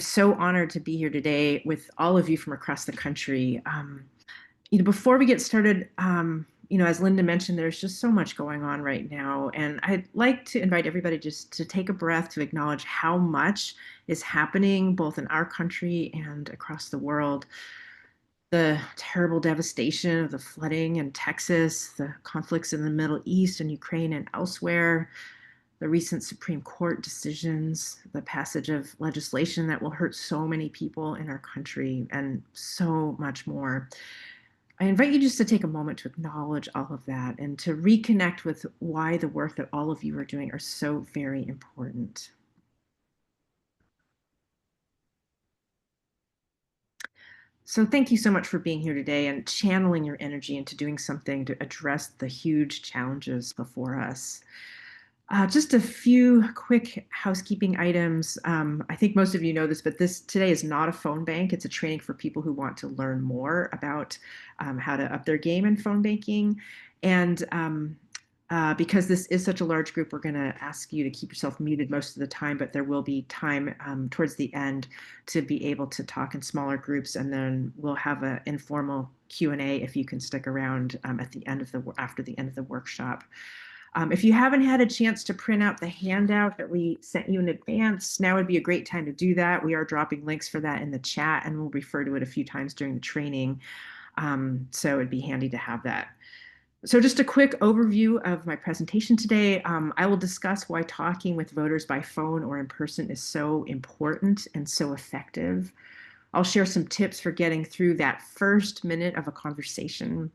So honored to be here today with all of you from across the country. Before we get started, as Linda mentioned, there's just so much going on right now, and I'd like to invite everybody just to take a breath to acknowledge how much is happening both in our country and across the world. The terrible devastation of the flooding in Texas, the conflicts in the Middle East and Ukraine and elsewhere, the recent Supreme Court decisions, the passage of legislation that will hurt so many people in our country, and so much more. I invite you just to take a moment to acknowledge all of that and to reconnect with why the work that all of you are doing are so very important. So thank you so much for being here today and channeling your energy into doing something to address the huge challenges before us. Just a few quick housekeeping items. I think most of you know this, but this today is not a phone bank. It's a training for people who want to learn more about how to up their game in phone banking. And because this is such a large group, we're going to ask you to keep yourself muted most of the time, but there will be time towards the end to be able to talk in smaller groups, and then we'll have an informal Q&A if you can stick around at the end of after the end of the workshop. If you haven't had a chance to print out the handout that we sent you in advance, now would be a great time to do that. We are dropping links for that in the chat, and we'll refer to it a few times during the training. So it'd be handy to have that. So just a quick overview of my presentation today. I will discuss why talking with voters by phone or in person is so important and so effective. I'll share some tips for getting through that first minute of a conversation,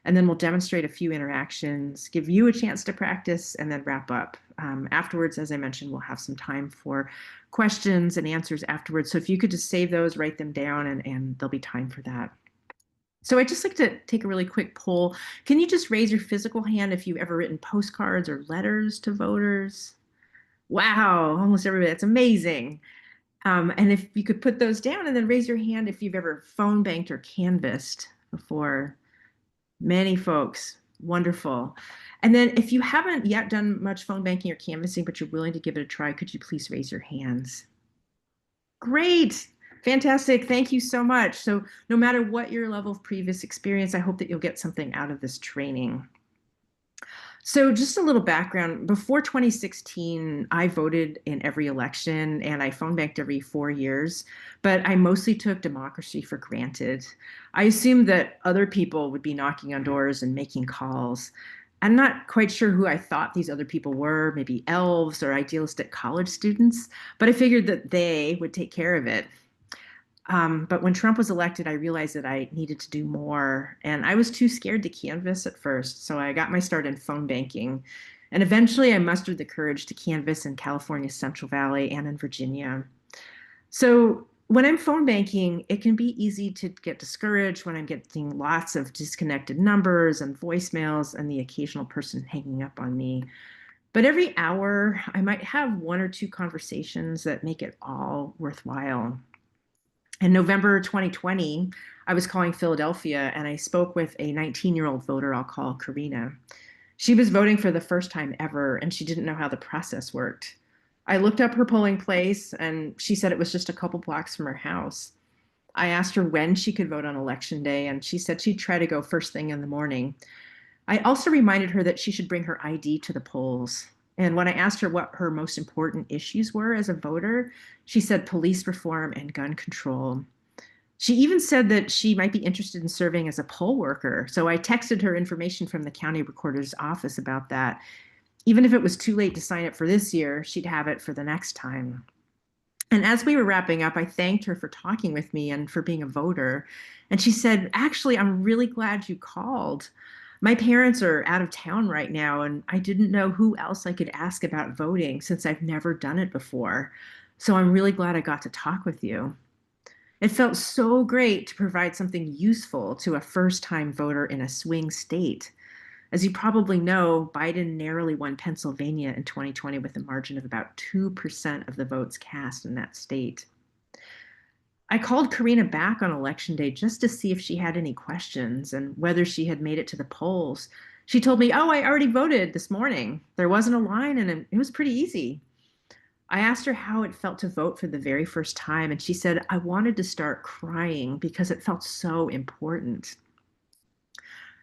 and then we'll demonstrate a few interactions, give you a chance to practice, and then wrap up. Afterwards, as I mentioned, we'll have some time for questions and answers afterwards. So if you could just save those, write them down, and there'll be time for that. So I'd just like to take a really quick poll. Can you just raise your physical hand if you've ever written postcards or letters to voters? Wow, almost everybody. That's amazing. And if you could put those down and then raise your hand if you've ever phone banked or canvassed before. Many folks. Wonderful. And then if you haven't yet done much phone banking or canvassing, but you're willing to give it a try, could you please raise your hands? Great. Fantastic. Thank you so much. So no matter what your level of previous experience, I hope that you'll get something out of this training. So just a little background. Before 2016, I voted in every election and I phone banked every 4 years, but I mostly took democracy for granted. I assumed that other people would be knocking on doors and making calls. I'm not quite sure who I thought these other people were, maybe elves or idealistic college students, but I figured that they would take care of it. But when Trump was elected, I realized that I needed to do more. And I was too scared to canvass at first. So I got my start in phone banking. And eventually I mustered the courage to canvass in California's Central Valley and in Virginia. So when I'm phone banking, it can be easy to get discouraged when I'm getting lots of disconnected numbers and voicemails and the occasional person hanging up on me. But every hour, I might have one or two conversations that make it all worthwhile. In November 2020, I was calling Philadelphia and I spoke with a 19-year-old voter I'll call Karina. She was voting for the first time ever and she didn't know how the process worked. I looked up her polling place and she said it was just a couple blocks from her house. I asked her when she could vote on election day and she said she'd try to go first thing in the morning. I also reminded her that she should bring her ID to the polls. And when I asked her what her most important issues were as a voter, she said police reform and gun control. She even said that she might be interested in serving as a poll worker. So I texted her information from the county recorder's office about that. Even if it was too late to sign up for this year, she'd have it for the next time. And as we were wrapping up, I thanked her for talking with me and for being a voter. And she said, actually, I'm really glad you called. My parents are out of town right now, and I didn't know who else I could ask about voting since I've never done it before. So I'm really glad I got to talk with you. It felt so great to provide something useful to a first-time voter in a swing state. As you probably know, Biden narrowly won Pennsylvania in 2020 with a margin of about 2% of the votes cast in that state. I called Karina back on election day just to see if she had any questions and whether she had made it to the polls. She told me, "Oh, I already voted this morning. There wasn't a line and it was pretty easy." I asked her how it felt to vote for the very first time, and she said, I wanted to start crying because it felt so important.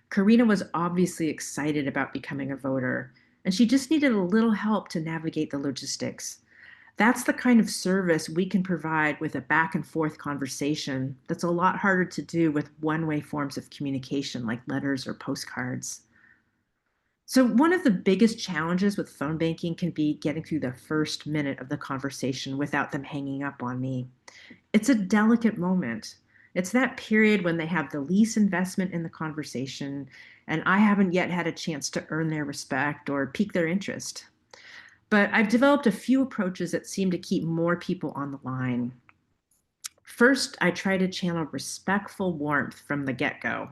Karina was obviously excited about becoming a voter, and she just needed a little help to navigate the logistics. That's the kind of service we can provide with a back and forth conversation that's a lot harder to do with one way forms of communication like letters or postcards. So, one of the biggest challenges with phone banking can be getting through the first minute of the conversation without them hanging up on me. It's a delicate moment. It's that period when they have the least investment in the conversation, and I haven't yet had a chance to earn their respect or pique their interest. But I've developed a few approaches that seem to keep more people on the line. First, I try to channel respectful warmth from the get go.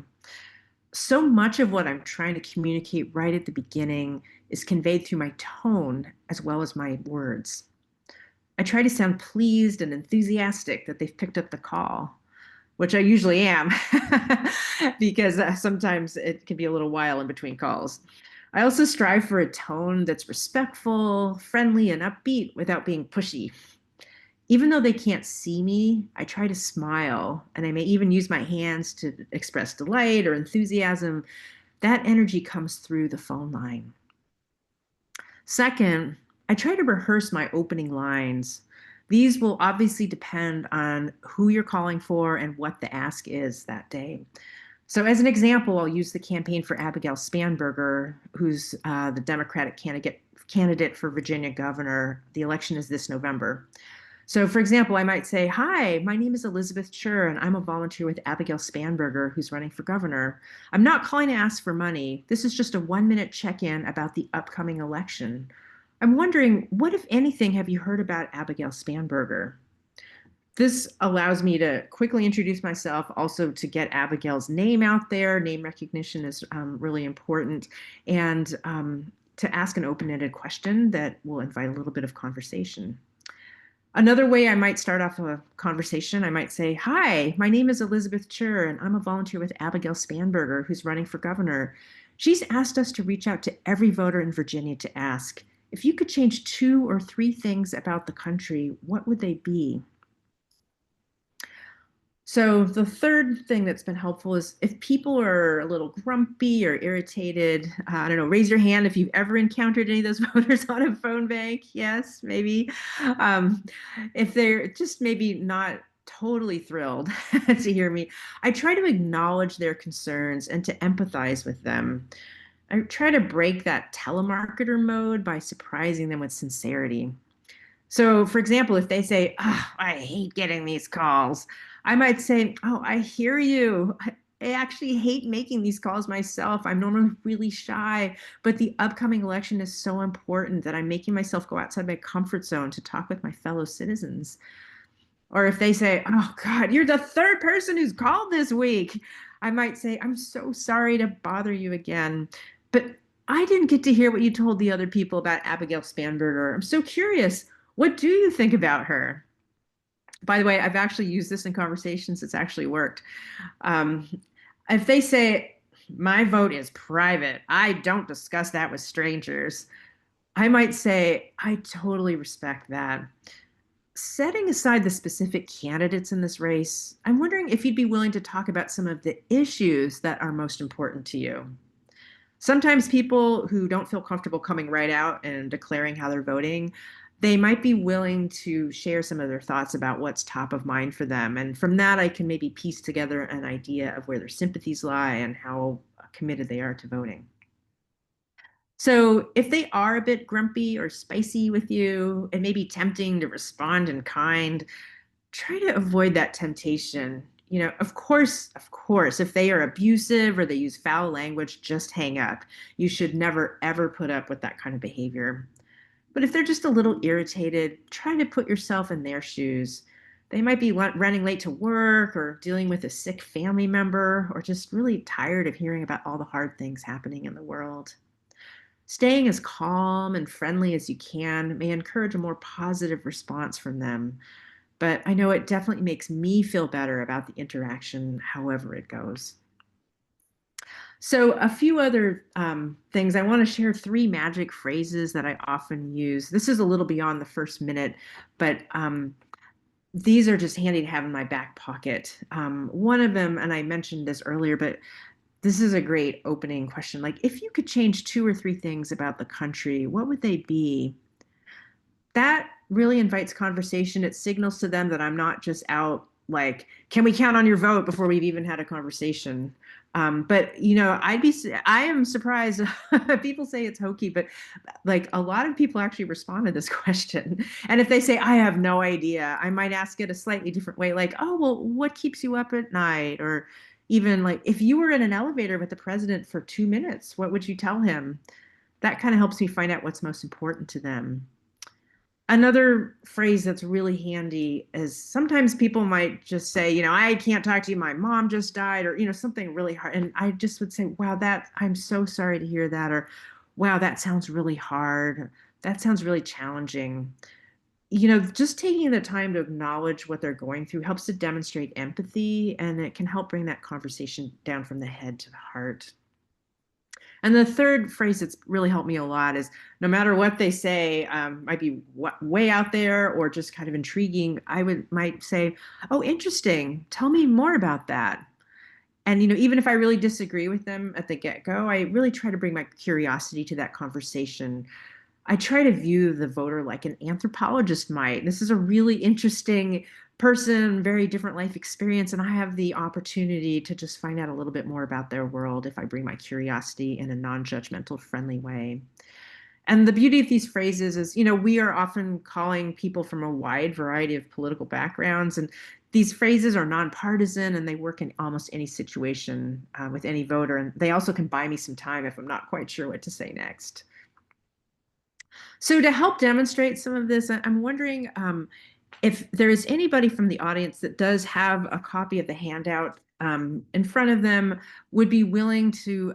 So much of what I'm trying to communicate right at the beginning is conveyed through my tone as well as my words. I try to sound pleased and enthusiastic that they've picked up the call, which I usually am, because sometimes it can be a little while in between calls. I also strive for a tone that's respectful, friendly, and upbeat without being pushy. Even though they can't see me, I try to smile, and I may even use my hands to express delight or enthusiasm. That energy comes through the phone line. Second, I try to rehearse my opening lines. These will obviously depend on who you're calling for and what the ask is that day. So, as an example, I'll use the campaign for Abigail Spanberger, who's the Democratic candidate for Virginia governor. The election is this November. So, for example, I might say, Hi, my name is Elizabeth Chur, and I'm a volunteer with Abigail Spanberger, who's running for governor. I'm not calling to ask for money. This is just a 1 minute check in about the upcoming election. I'm wondering, what, if anything, have you heard about Abigail Spanberger? This allows me to quickly introduce myself, also to get Abigail's name out there. Name recognition is really important. And to ask an open ended question that will invite a little bit of conversation. Another way I might start off a conversation, I might say, Hi, my name is Elizabeth Chur, and I'm a volunteer with Abigail Spanberger, who's running for governor. She's asked us to reach out to every voter in Virginia to ask, if you could change 2 or 3 things about the country, what would they be? So the third thing that's been helpful is if people are a little grumpy or irritated, I don't know, raise your hand if you've ever encountered any of those voters on a phone bank. Yes, maybe. Um, if they're just maybe not totally thrilled to hear me, I try to acknowledge their concerns and to empathize with them. I try to break that telemarketer mode by surprising them with sincerity. So, for example, if they say, oh, I hate getting these calls, I might say, Oh, I hear you. I actually hate making these calls myself. I'm normally really shy, but the upcoming election is so important that I'm making myself go outside my comfort zone to talk with my fellow citizens. Or if they say, Oh, God, you're the third person who's called this week, I might say, I'm so sorry to bother you again. But I didn't get to hear what you told the other people about Abigail Spanberger. I'm so curious. What do you think about her? By the way, I've actually used this in conversations. It's actually worked. Um, if they say, My vote is private, I don't discuss that with strangers, I might say, I totally respect that. Setting aside the specific candidates in this race, I'm wondering if you'd be willing to talk about some of the issues that are most important to you. Sometimes people who don't feel comfortable coming right out and declaring how they're voting, they might be willing to share some of their thoughts about what's top of mind for them. And from that, I can maybe piece together an idea of where their sympathies lie and how committed they are to voting. So if they are a bit grumpy or spicy with you, it may be tempting to respond in kind. Try to avoid that temptation. Of course, if they are abusive or they use foul language, just hang up. You should never, ever put up with that kind of behavior. But if they're just a little irritated, try to put yourself in their shoes. They might be running late to work or dealing with a sick family member or just really tired of hearing about all the hard things happening in the world. Staying as calm and friendly as you can may encourage a more positive response from them, but I know it definitely makes me feel better about the interaction, however it goes. So, a few other things. I want to share three magic phrases that I often use. This is a little beyond the first minute, but these are just handy to have in my back pocket. One of them, and I mentioned this earlier, but this is a great opening question. Like, if you could change two or three things about the country, what would they be? That really invites conversation. It signals to them that I'm not just out like, can we count on your vote before we've even had a conversation? But I am surprised. People say it's hokey, but like a lot of people actually respond to this question. And if they say, I have no idea, I might ask it a slightly different way, like, oh, well, what keeps you up at night? Or even like, if you were in an elevator with the president for 2 minutes, what would you tell him? That kind of helps me find out what's most important to them. Another phrase that's really handy is sometimes people might just say, I can't talk to you. My mom just died, or, something really hard. And I just would say, wow, I'm so sorry to hear that. Or, wow, that sounds really hard. That sounds really challenging. Just taking the time to acknowledge what they're going through helps to demonstrate empathy, and it can help bring that conversation down from the head to the heart. And the third phrase that's really helped me a lot is no matter what they say, might be way out there or just kind of intriguing, might say, "Oh, interesting. Tell me more about that." And even if I really disagree with them at the get-go, I really try to bring my curiosity to that conversation. I try to view the voter like an anthropologist might. This is a really interesting person, very different life experience, and I have the opportunity to just find out a little bit more about their world if I bring my curiosity in a non-judgmental, friendly way. And the beauty of these phrases is, we are often calling people from a wide variety of political backgrounds, and these phrases are nonpartisan and they work in almost any situation with any voter. And they also can buy me some time if I'm not quite sure what to say next. So to help demonstrate some of this, I'm wondering if there is anybody from the audience that does have a copy of the handout in front of them, would be willing to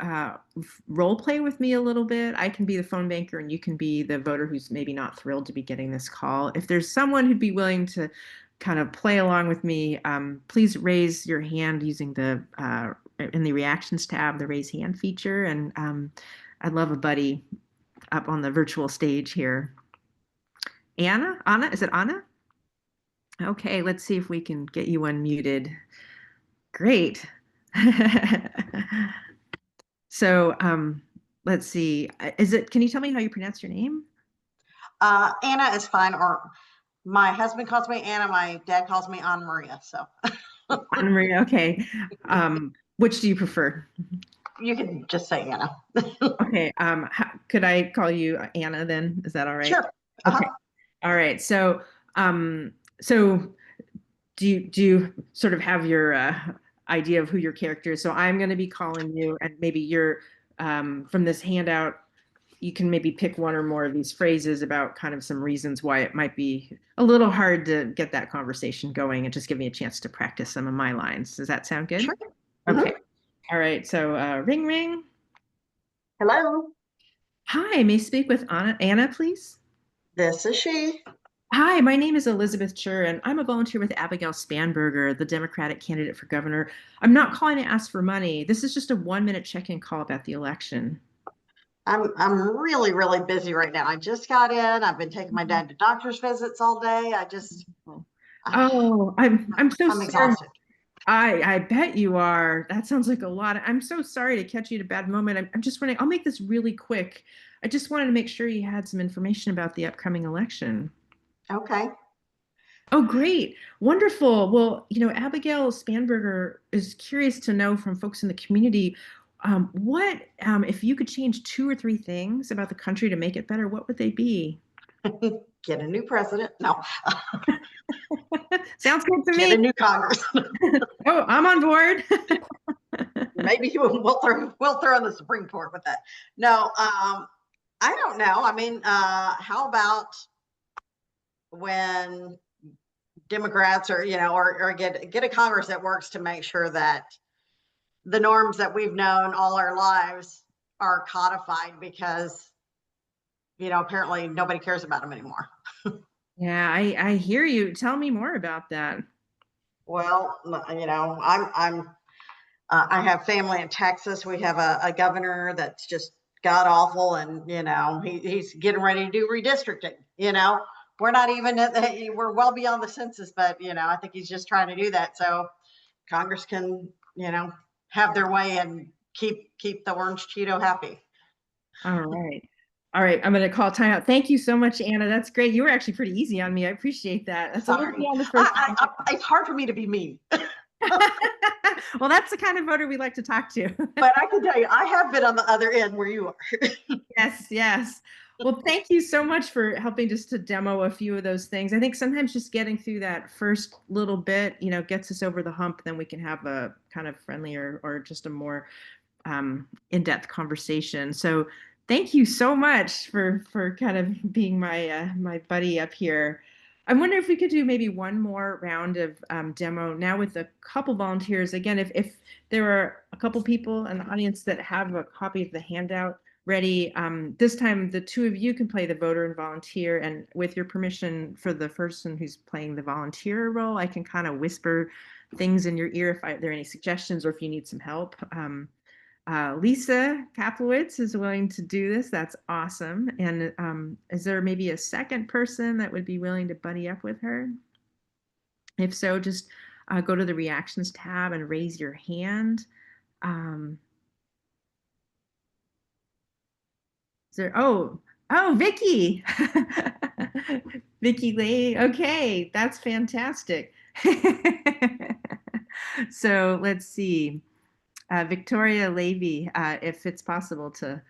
role play with me a little bit. I can be the phone banker and you can be the voter who's maybe not thrilled to be getting this call. If there's someone who'd be willing to kind of play along with me, please raise your hand using in the reactions tab, the raise hand feature. And I'd love a buddy up on the virtual stage here. Anna, is it Anna? Okay, let's see if we can get you unmuted. Great. So, let's see. Can you tell me how you pronounce your name? Anna is fine, or my husband calls me Anna, my dad calls me Anna Maria. So Anna Maria, okay. Which do you prefer? you can just say Anna. Okay. Could I call you Anna then? Is that all right? Sure. Okay. All right. So do you sort of have your idea of who your character is? So I'm going to be calling you, and maybe you're from this handout, you can maybe pick one or more of these phrases about kind of some reasons why it might be a little hard to get that conversation going, and just give me a chance to practice some of my lines. Does that sound good? Sure. Okay. All right. So ring ring. Hello. Hi, may I speak with Anna, please? This is she. Hi, my name is Elizabeth Chur, and I'm a volunteer with Abigail Spanberger, the Democratic candidate for governor. I'm not calling to ask for money. This is just a 1-minute check-in call about the election. I'm really, really busy right now. I just got in. I've been taking my dad to doctor's visits all day. Oh, I'm so I'm sorry. exhausted. I bet you are. That sounds like a lot. I'm so sorry to catch you at a bad moment. I'm just wondering, I'll make this really quick. I just wanted to make sure you had some information about the upcoming election. Okay. Oh, great. Wonderful. Well, Abigail Spanberger is curious to know from folks in the community, if you could change two or three things about the country to make it better, what would they be? Get a new president. No. Sounds good to me. Get a new Congress. Oh, I'm on board. Maybe we'll throw in the Supreme Court with that. No, I don't know. I mean, how about when Democrats or get a Congress that works to make sure that the norms that we've known all our lives are codified, because apparently nobody cares about them anymore. Yeah, I hear you. Tell me more about that. Well, I have family in Texas. We have a governor that's just god awful, and he's getting ready to do redistricting. We're not even we're well beyond the census, but I think he's just trying to do that so Congress can have their way and keep the orange Cheeto happy. All right. All right. I'm going to call timeout. Thank you so much, Anna. That's great. You were actually pretty easy on me. I appreciate that. That's a little Sorry, beyond the first time. it's hard for me to be mean. Well, that's the kind of voter we like to talk to. But I can tell you, I have been on the other end where you are. Yes, yes. Well, thank you so much for helping just to demo a few of those things. I think sometimes just getting through that first little bit, gets us over the hump. Then we can have a kind of friendlier or just a more in-depth conversation. So thank you so much for kind of being my buddy up here. I wonder if we could do maybe one more round of demo now with a couple volunteers. Again, if there are a couple people in the audience that have a copy of the handout ready, this time the two of you can play the voter and volunteer. And with your permission, for the person who's playing the volunteer role, I can kind of whisper things in your ear if there are any suggestions or if you need some help. Lisa Kaplowitz is willing to do this. That's awesome. And is there maybe a second person that would be willing to buddy up with her? If so, just go to the reactions tab and raise your hand. Is there? Oh, Vicky. Vicky Lee. Okay, that's fantastic. So let's see. Victoria Levy, if it's possible to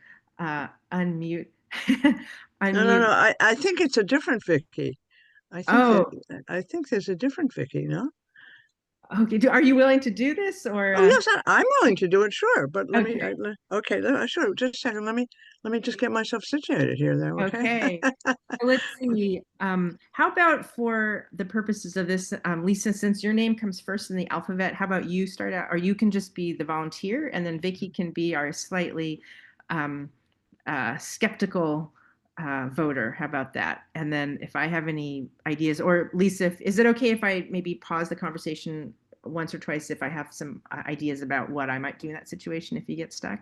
unmute. No. Unmute. I think it's a different Vicky. Oh, I think there's a different Vicky, no? okay. Are you willing to do this or? Oh yes, I'm willing to do it, sure. But let me. Okay. Okay, sure. Just a second. Let me just get myself situated here, there. Okay. Okay. Let's see. How about for the purposes of this, Lisa, since your name comes first in the alphabet, how about you start out, or you can just be the volunteer, and then Vicky can be our slightly um, skeptical voter. How about that? And then if I have any ideas, or Lisa, is it okay if I maybe pause the conversation once or twice if I have some ideas about what I might do in that situation if you get stuck?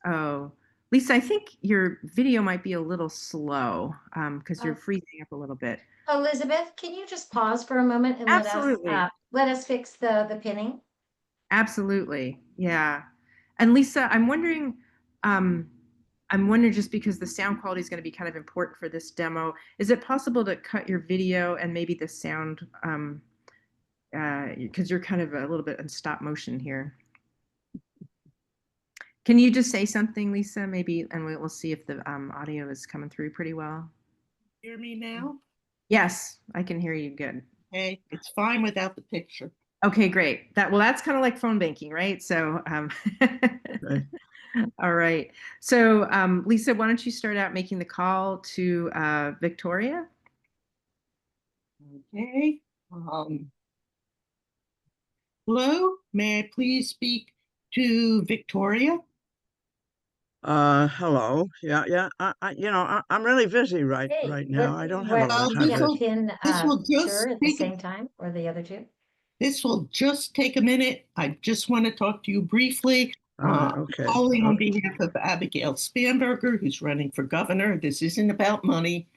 Oh, Lisa, I think your video might be a little slow because you're freezing up a little bit. Elizabeth, can you just pause for a moment and Absolutely. let us fix the pinning? Absolutely. Yeah. And Lisa, I'm wondering just because the sound quality is going to be kind of important for this demo, is it possible to cut your video and maybe the sound because you're kind of a little bit in stop motion here. Can you just say something, Lisa, maybe, and we'll see if the audio is coming through pretty well. Hear me now? Yes, I can hear you good. Okay, it's fine without the picture. Okay, great. That's kind of like phone banking, right? So, Right. all right. So, Lisa, why don't you start out making the call to Victoria? Okay. Hello, may I please speak to Victoria? Hello. Yeah. I'm really busy right now. I don't have a lot of time Can for I this. pin This will just Chur at the take same time, or the other two? This will just take a minute. I just want to talk to you briefly. Okay. Calling on behalf of Abigail Spanberger, who's running for governor. This isn't about money,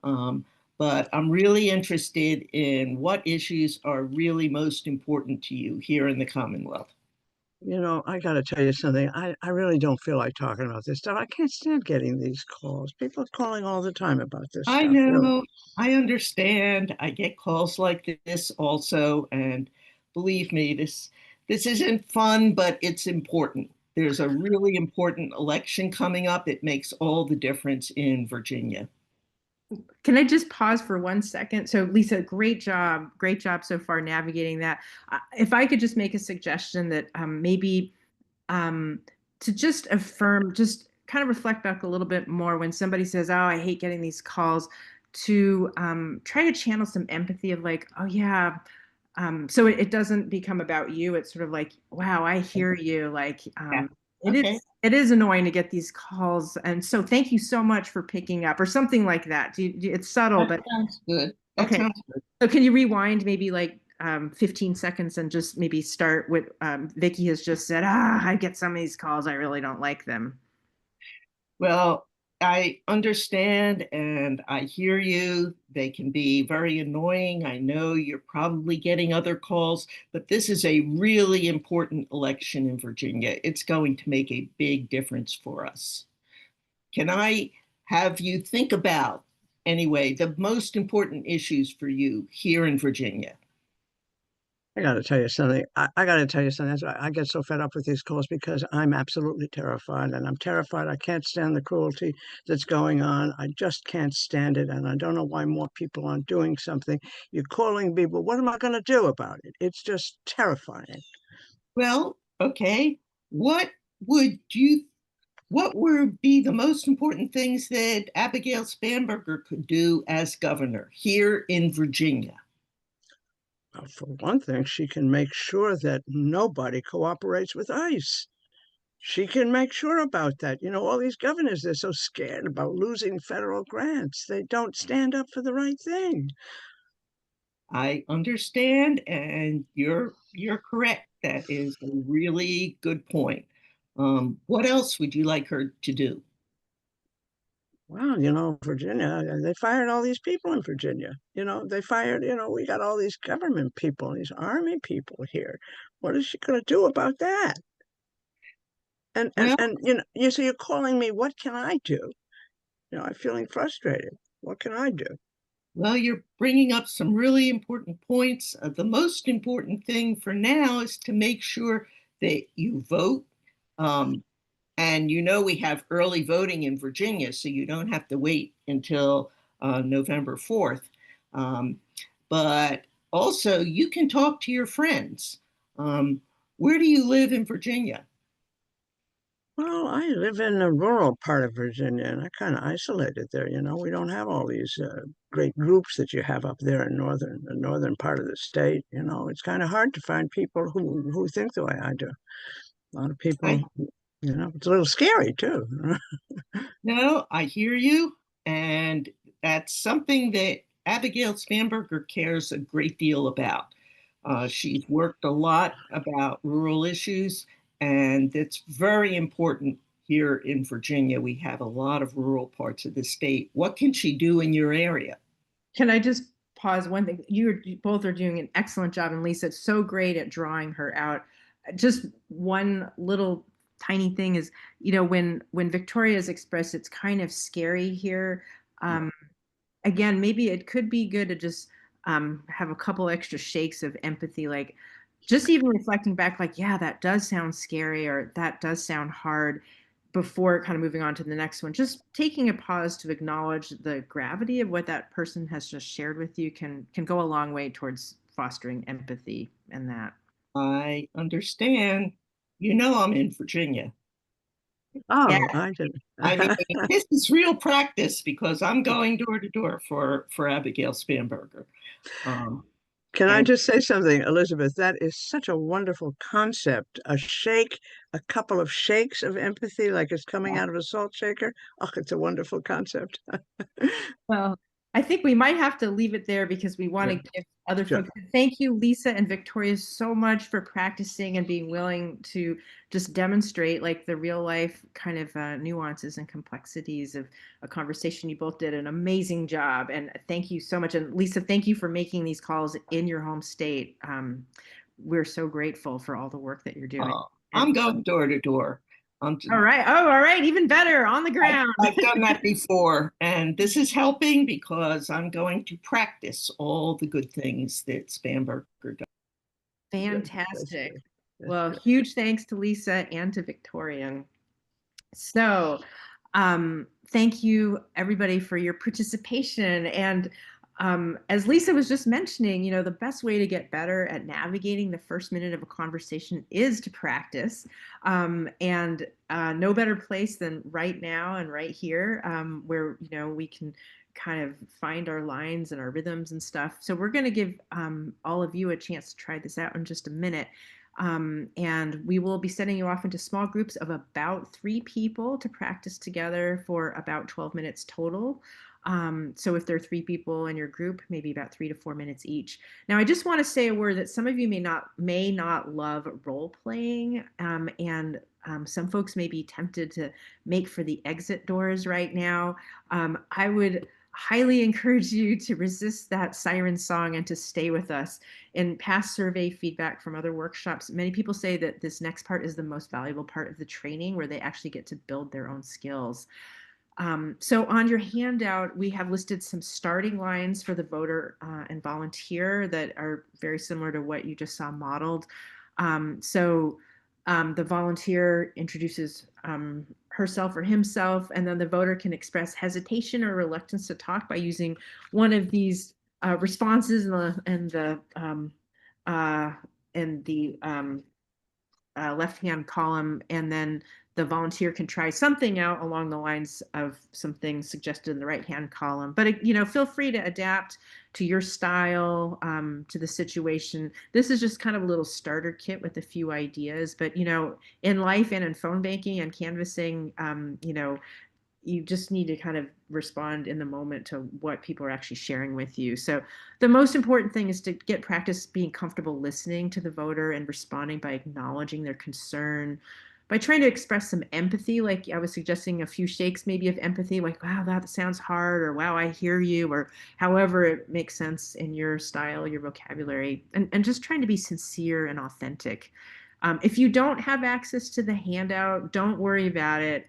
but I'm really interested in what issues are really most important to you here in the Commonwealth. I got to tell you something. I really don't feel like talking about this stuff. I can't stand getting these calls. People are calling all the time about this I stuff. Really. know, I understand. I get calls like this also, and believe me, this isn't fun, but it's important. There's a really important election coming up. It makes all the difference in Virginia. Can I just pause for 1 second? So, Lisa, great job so far navigating that. If I could just make a suggestion that maybe to just affirm, just kind of reflect back a little bit more when somebody says, "Oh, I hate getting these calls," to try to channel some empathy of like, "Oh yeah." So it doesn't become about you. It's sort of like, "Wow, I hear you." Like, Yeah. it Okay. it is annoying to get these calls, and so thank you so much for picking up, or something like that. It's subtle, That but sounds good. That okay. sounds good. So can you rewind maybe like 15 seconds and just maybe start what Vicky has just said. I get some of these calls. I really don't like them. Well, I understand and I hear you. They can be very annoying. I know you're probably getting other calls, but this is a really important election in Virginia. It's going to make a big difference for us. Can I have you think about, anyway, the most important issues for you here in Virginia? I got to tell you something. I got to tell you something. That's why I get so fed up with these calls because I'm absolutely terrified, and I'm terrified. I can't stand the cruelty that's going on. I just can't stand it, and I don't know why more people aren't doing something. You're calling people. What am I going to do about it? It's just terrifying. Well, okay. What would you, what would be the most important things that Abigail Spanberger could do as governor here in Virginia? For one thing, she can make sure that nobody cooperates with ICE. She can make sure about that. You know, all these governors, they're so scared about losing federal grants. They don't stand up for the right thing. I understand, and you're correct. That is a really good point. What else would you like her to do? Well, you know, Virginia, they fired all these people in Virginia. You know, they fired, we got all these government people, these army people here. What is she going to do about that? And, and, Well, and, you know, so you're calling me, what can I do? I'm feeling frustrated. What can I do? well, you're bringing up some really important points. The most important thing for now is to make sure that you vote. Um, and we have early voting in Virginia, so you don't have to wait until November 4th. Um, but also, you can talk to your friends. Um, where do you live in Virginia? Well, I live in a rural part of Virginia, and I kind of isolated there. We don't have all these great groups that you have up there in the northern part of the state. It's kind of hard to find people who think the way I do. A lot of I people, it's a little scary too. No, I hear you. And that's something that Abigail Spanberger cares a great deal about. She's worked a lot about rural issues, and it's very important here in Virginia. We have a lot of rural parts of the state. What can she do in your area? Can I just pause one thing? You both are doing an excellent job, and Lisa, it's so great at drawing her out. Just one little tiny thing is, when Victoria is expressed, it's kind of scary here. Um, Again, maybe it could be good to just have a couple extra shakes of empathy, like just even reflecting back, like, yeah, that does sound scary, or that does sound hard, before kind of moving on to the next one. Just taking a pause to acknowledge the gravity of what that person has just shared with you can go a long way towards fostering empathy and that. I understand. I'm in Virginia. Yeah. Oh, I didn't. I mean, this is real practice because I'm going door to door for Abigail Spanberger. Um, Can I and just say something, Elizabeth? That is such a wonderful concept. A shake, a couple of shakes of empathy, like it's coming out of a salt shaker. Oh, it's a wonderful concept. Well, I think we might have to leave it there because we want Yeah, to give other sure. folks. Thank you, Lisa and Victoria, so much for practicing and being willing to just demonstrate like the real life kind of nuances and complexities of a conversation. You both did an amazing job, and thank you so much. And Lisa, thank you for making these calls in your home state. We're so grateful for all the work that you're doing. uh, And I'm going door to door. I'm all right. Oh, all right. Even better on the I've, ground. I've done that before, and this is helping because I'm going to practice all the good things that Spanberger does. Good. That's Fantastic. good. That's Well, good. huge thanks to Lisa and to Victorian. So, thank you everybody for your participation. And as Lisa was just mentioning, the best way to get better at navigating the first minute of a conversation is to practice. And no better place than right now and right here, where we can kind of find our lines and our rhythms and stuff. So we're going to give all of you a chance to try this out in just a minute. And we will be sending you off into small groups of about 3 people to practice together for about 12 minutes total. So if there are 3 people in your group, maybe about 3 to 4 minutes each. Now, I just want to say a word that some of you may not love role playing, and some folks may be tempted to make for the exit doors right now. I would highly encourage you to resist that siren song and to stay with us. In past survey feedback from other workshops, many people say that this next part is the most valuable part of the training, where they actually get to build their own skills. So on your handout, we have listed some starting lines for the voter and volunteer that are very similar to what you just saw modeled. The volunteer introduces herself or himself, and then the voter can express hesitation or reluctance to talk by using one of these responses uh, in the left-hand column, and then the volunteer can try something out along the lines of some things suggested in the right-hand column. But feel free to adapt to your style, to the situation. This is just kind of a little starter kit with a few ideas. But in life and in phone banking and canvassing, you just need to kind of respond in the moment to what people are actually sharing with you. So the most important thing is to get practice being comfortable listening to the voter and responding by acknowledging their concern, by trying to express some empathy. Like I was suggesting, a few shakes maybe of empathy, like, wow, that sounds hard, or wow, I hear you, or however it makes sense in your style, your vocabulary, and just trying to be sincere and authentic. If you don't have access to the handout, don't worry about it.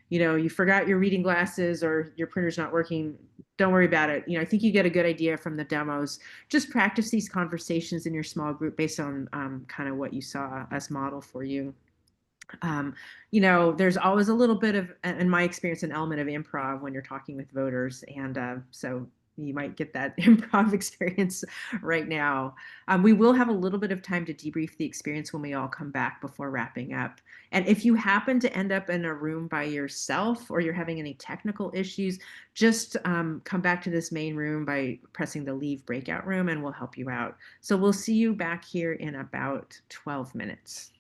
You forgot your reading glasses or your printer's not working. Don't worry about it. I think you get a good idea from the demos. Just practice these conversations in your small group based on kind of what you saw as model for you. There's always a little bit of, in my experience, an element of improv when you're talking with voters. And so you might get that improv experience right now. We will have a little bit of time to debrief the experience when we all come back before wrapping up. And if you happen to end up in a room by yourself, or you're having any technical issues, just come back to this main room by pressing the leave breakout room, and we'll help you out. So we'll see you back here in about 12 minutes.